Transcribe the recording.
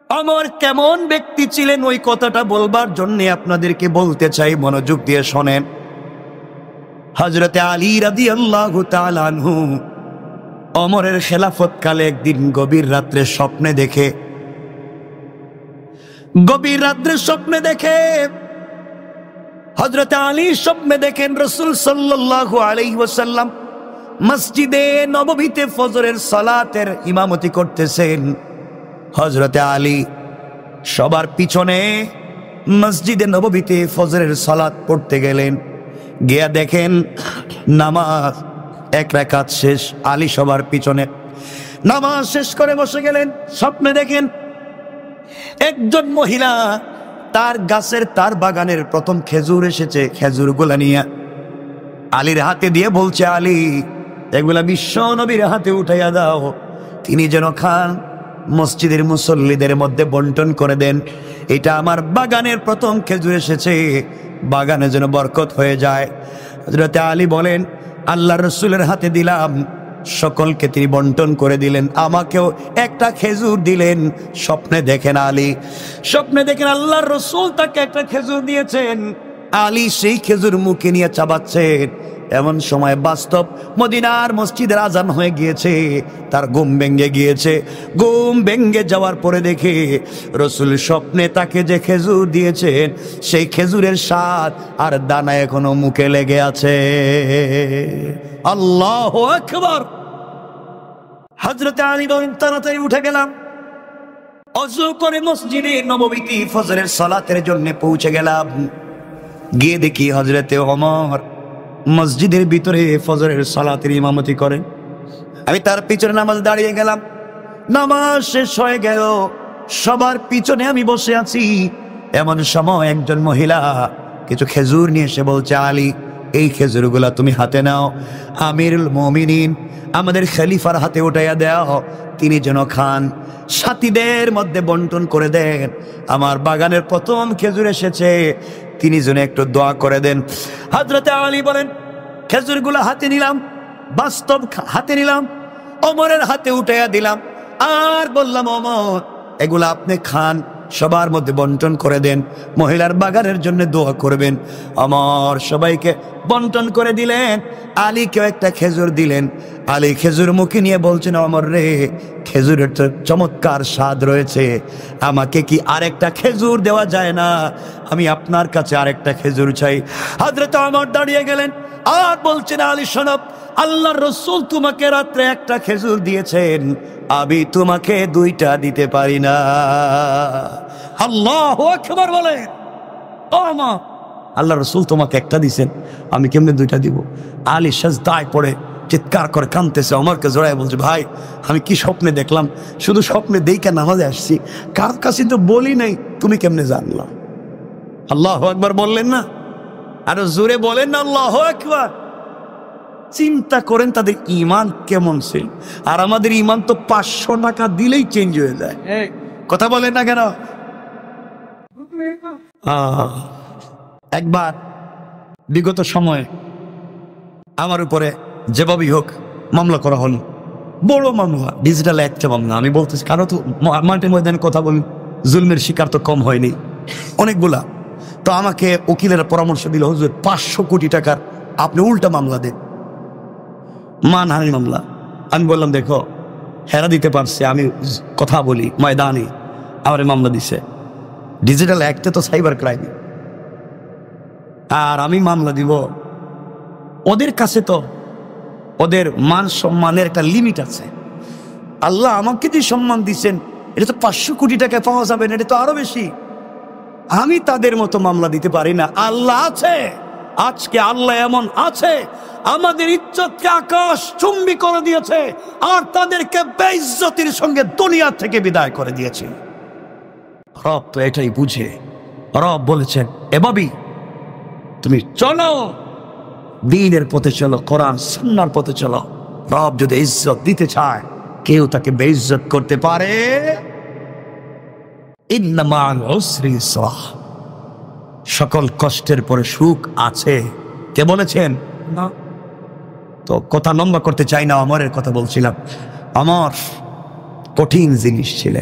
ওমর কেমন ব্যক্তি ছিলেন ওই কথাটা বলবার জন্য আপনাদেরকে বলতে চাই, মনোযোগ দিয়ে শোনেন। হযরতে আলী রাদিয়াল্লাহু তাআলা আনহু ওমরের খেলাফত কালে একদিন গভীর রাত্রে স্বপ্নে দেখে হযরতে আলী স্বপ্নে দেখেন রাসূল সাল্লাল্লাহু আলাইহি ওয়াসাল্লাম মসজিদে নববীতে ফজরের সালাতের ইমামতি করতেছেন। হযরতে আলী সবার পিছনে মসজিদে নববীতে ফজরের সালাত পড়তে গেলেন। গিয়া দেখেন নামাজ এক রাকাত শেষ। আলী সবার পিছনে নামাজ শেষ করে বসে গেলেন। স্বপ্নে দেখেন একজন মহিলা তার বাগানের প্রথম খেজুর এসেছে, খেজুরগুলা নিয়ে আলীর হাতে দিয়ে বলছে, আলী এগুলা বিশ্ব নবীর হাতে উঠাইয়া দাও, তিনি যেন খান, মসজিদের মুসল্লিদের মধ্যে বন্টন করে দেন। এটা আমার বাগানের প্রথম খেজুর এসেছে, বাগানে যেন বরকত হয়ে যায়। হযরতে আলী বলেন, আল্লাহর রাসূলের হাতে দিলাম, সকলকে তিনি বন্টন করে দিলেন, আমাকেও একটা খেজুর দিলেন। স্বপ্নে দেখেন আল্লাহর রাসূল তাকে একটা খেজুর দিয়েছেন। আলী সেই খেজুর মুখে নিয়ে চাবাচ্ছেন। এমন সময় বাস্তব মদিনার মসজিদের আজান হয়ে গিয়েছে। তার ঘুম ভেঙে গিয়েছে। ঘুম ভেঙে যাওয়ার পরে দেখে রাসূল স্বপ্নে তাকে যে খেজুর দিয়েছেন সেই খেজুরের স্বাদ আর দানা এখনো মুখে লেগে আছে। আল্লাহু আকবার। হযরতে আলী বলেন, তাড়াতাড়ি উঠে গেলাম, ওযু করে মসজিদে নববীতে ফজরের সালাতের জন্য পৌঁছে গেলাম। গিয়ে দেখি হযরতে ওমর মসজিদের ভিতরে ফজরের সালাতের ইমামতি করেন। আমি তার পিছনে নামাজ দাঁড়িয়ে গেলাম। নামাজ শেষ হয়ে গেল, সবার পিছনে আমি বসে আছি। এমন সময় একজন মহিলা কিছু খেজুর নিয়ে এসে বলছে, আলী এই খেজুরগুলা তুমি হাতে নাও, আমিরুল মুমিনিন আমাদের খলিফার হাতে উঠাইয়া দাও, তিনি যেন খান, সাথীদের মধ্যে বন্টন করে দেন। আমার বাগানের প্রথম খেজুর এসেছে, তিনি যেন একটু দোয়া করে দেন। হযরতে আলী বলেন, খেজুরগুলো হাতে নিলাম, বাস্তব হাতে নিলাম, ওমরের হাতে উঠাইয়া দিলাম, আর বললাম, ওমর এগুলা আপনি খান, সবার মধ্যে বন্টন করে দেন, মহিলার বাগানের জন্য দোয়া করবেন। ওমর সবাইকে বন্টন করে দিলেন। আলীকেও একটা খেজুর দিলেন। আলী খেজুর মুখে নিয়ে বলছেন, ওমর রে, খেজুরের তো চমৎকার স্বাদ রয়েছে, আমাকে কি আরেকটা খেজুর দেওয়া যায় না? আমি আপনার কাছে আরেকটা খেজুর চাই। হযরত ওমর দাঁড়িয়ে গেলেন আর বলছেন, আলী শোনো, আল্লাহর রাসূল তোমাকে রাত্রে একটা খেজুর দিয়েছেন, আমি তোমাকে দুইটা দিতে পারি না। আল্লাহু আকবার বলেন। ওমর, আল্লাহর রাসূল তোমাকে একটা দিয়েছেন, আমি কেমনে দুইটা দিব? আলী সাজদায় পড়ে চিৎকার করে কাঁদতেছে, ওমরকে জড়ায় বলছে, ভাই আমি কি স্বপ্নে দেখলাম, শুধু স্বপ্নে দেইকা নামাজে আসছি, কার কাছে তো বলি নাই, তুমি কেমনে জানলা? আল্লাহু আকবার বললেন না? আরো জোরে বলেন না আল্লাহু আকবার। চিন্তা করেন তাদের ঈমান কেমন ছিল। আর আমাদের ঈমান তো 500 টাকা দিলেই চেঞ্জ হয়ে যায়। কথা বলেন না কেন? একবার বিগত সময়ে আমার উপরে যেভাবেই হোক মামলা করা হলো, বড় মামলা, ডিজিটাল একটা মামলা। আমি বলতেছি, কারো তো মাঠে ময়দানে কথা বলি, জুলমের শিকার তো কম হয়নি, অনেকগুলা। তো আমাকে উকিলের পরামর্শ দিল, হুজুর 500 কোটি টাকার আপনি উল্টা মামলা দেন, মানহানি মামলা। আমি বললাম, দেখো হেরা দিতে পারছে, আমি কথা বলি ময়দানে, আমার মামলা দিছে। ডিজিটাল অ্যাক্টে তো সাইবার ক্রাইম, আর আমি মামলা দিব? ওদের কাছে তো ওদের মান সম্মানের একটা লিমিট আছে। আল্লাহ আমাকে যে সম্মান দিচ্ছেন, এটা তো 500 কোটি টাকায় পাওয়া যাবে না, এটা তো আরো বেশি। আমি তাদের মতো মামলা দিতে পারি না। আল্লাহ আছে, আজকে আল্লাহ এমন আছে, আমাদের ইজ্জতকে আকাশ চুম্বি করে দিয়েছে, আর তাদেরকে বেইজ্জতির সঙ্গে দুনিয়া থেকে বিদায় করে দিয়েছে। রব তো এটাই বুঝে। রব বলেছেন, এভাবেই তুমি চলো, দ্বীনের পথে চলো, কোরআন সুন্নাহর পথে চলো। রব যদি ইজ্জত দিতে চায়, কেউ তাকে বেইজ্জত করতে পারে। ইন্না মা'আল উসরি ইউসরা, সকল কষ্টের পরে সুখ আছে। কে বলেছেন? না। তো কথা লম্বা করতে চাই না, আমরের কথা বলছিলাম। আমর কঠিন জিনিস ছিলেন।